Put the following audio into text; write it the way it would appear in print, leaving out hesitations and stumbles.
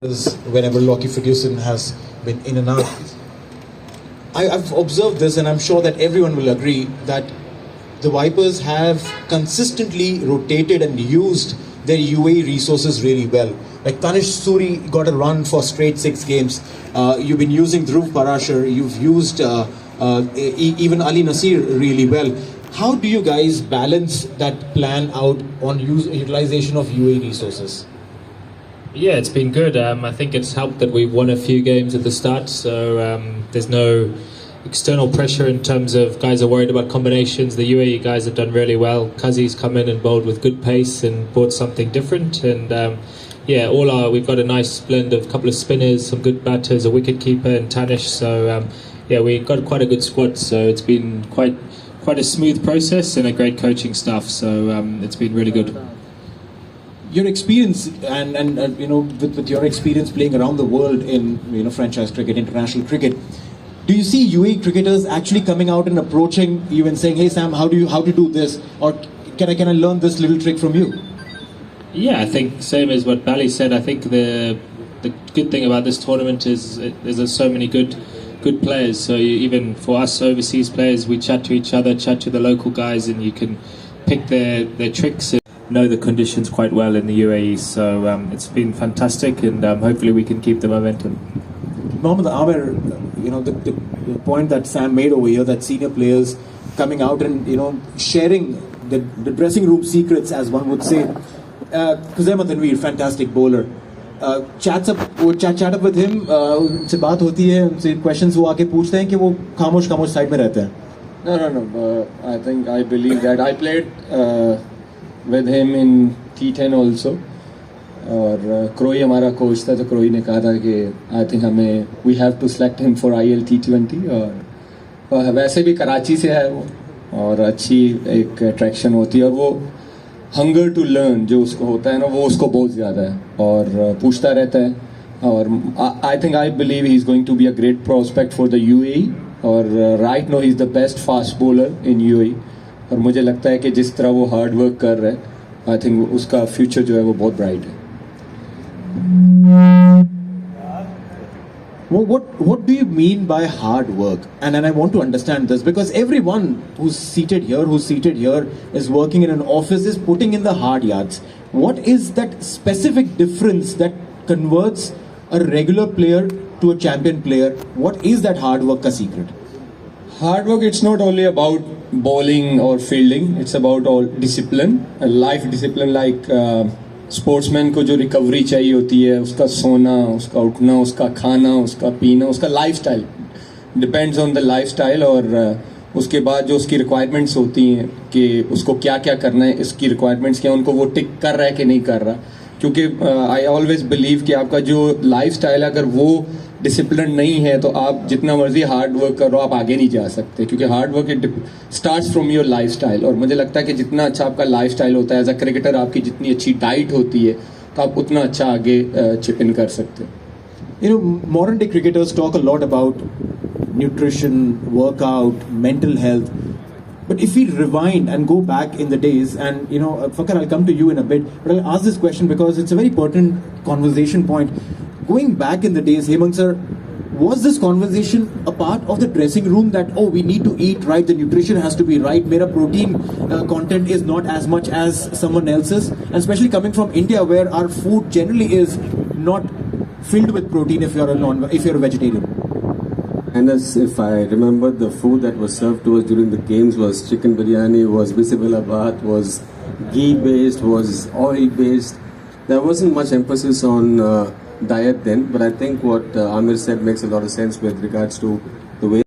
Whenever Lockie Ferguson has been in and out. I've observed this, and I'm sure that everyone will agree that the Vipers have consistently rotated and used their UAE resources really well. Like Tanish Suri got a run for straight 6 games. You've been using Dhruv Parashar. You've used even Ali Nasir really well. How do you guys balance that plan out on utilization of UAE resources? Yeah, it's been good. I think it's helped that we've won a few games at the start, so there's no external pressure in terms of guys are worried about combinations. The UAE guys have done really well. Kazi's come in and bowled with good pace and brought something different. And we've got a nice blend of a couple of spinners, some good batters, a wicket keeper, and Tanish. So we got quite a good squad. So it's been quite a smooth process and a great coaching staff. So it's been really good. Your experience and with your experience playing around the world in franchise cricket, international cricket, do you see UAE cricketers actually coming out and approaching you and saying, "Hey Sam, how to do this?" Or can I learn this little trick from you? Yeah, I think same as what Bali said. I think the good thing about this tournament is there's so many good players. So even for us overseas players, we chat to each other, chat to the local guys, and you can pick their tricks. Know the conditions quite well in the UAE, so it's been fantastic, and hopefully we can keep the momentum. Mohammad Amir, the point that Sam made over here, that senior players coming out and sharing the dressing room secrets, as one would say. Khuzaima Tanveer, fantastic bowler. Chat up with him, उनसे बात होती है, उनसे questions वो आके पूछते हैं कि वो खामोश साइड में रहते हैं. No. I believe that I played with him in T10 also. और क्रोई हमारा कोच था, तो क्रोई ने कहा था कि I think we have to select him for IL T20. और वैसे भी कराची से है वो, और अच्छी एक अट्रैक्शन होती है, और वो हंगर टू लर्न जो उसको होता है ना, वो उसको बहुत ज़्यादा है, और पूछता रहता है. और I believe he is going to be a great prospect for the UAE. और right now he is the best fast bowler in UAE. और मुझे लगता है कि जिस तरह वो हार्ड वर्क कर रहा है, आई थिंक उसका फ्यूचर जो है वो बहुत ब्राइट है. What do you mean by hard work? And I want to understand this, because everyone who's seated here is working in an office, is putting in the hard yards. What is that specific difference that converts a regular player to a champion player? What is that hard work ka secret? Hard work, it's not only about bowling or fielding, it's about all discipline, life discipline. Like sportsman को जो recovery चाहिए होती है, उसका सोना, उसका उठना, उसका खाना, उसका पीना, उसका lifestyle depends on the lifestyle. और उसके बाद जो उसकी रिक्वायरमेंट्स होती हैं कि उसको क्या क्या करना है, इसकी रिक्वायरमेंट्स क्या, उनको वो टिक कर रहा है कि नहीं कर रहा. क्योंकि आई ऑलवेज बिलीव कि आपका जो लाइफस्टाइल है, अगर वो डिसिप्लिन नहीं है, तो आप जितना मर्जी हार्ड वर्क करो, आप आगे नहीं जा सकते. क्योंकि hard work it starts from your lifestyle. और मुझे लगता है कि जितना अच्छा आपका लाइफस्टाइल होता है, एज अ क्रिकेटर आपकी जितनी अच्छी डाइट होती है, तो आप उतना अच्छा आगे चिप इन कर सकते हैं. Modern day cricketers talk a lot about nutrition, workout, mental health. But if we rewind and go back in the days, and Fakhar, I'll come to you in a bit, but I'll ask this question because it's a very pertinent conversation point. Going back in the days, Hemant sir, was this conversation a part of the dressing room that, we need to eat right, the nutrition has to be right, mera protein content is not as much as someone else's, and especially coming from India, where our food generally is not filled with protein if you're a vegetarian? And as if I remember, the food that was served to us during the games was chicken biryani, was bismillah, was ghee based, was oil based. There wasn't much emphasis on diet then, but I think what Amir said makes a lot of sense with regards to the way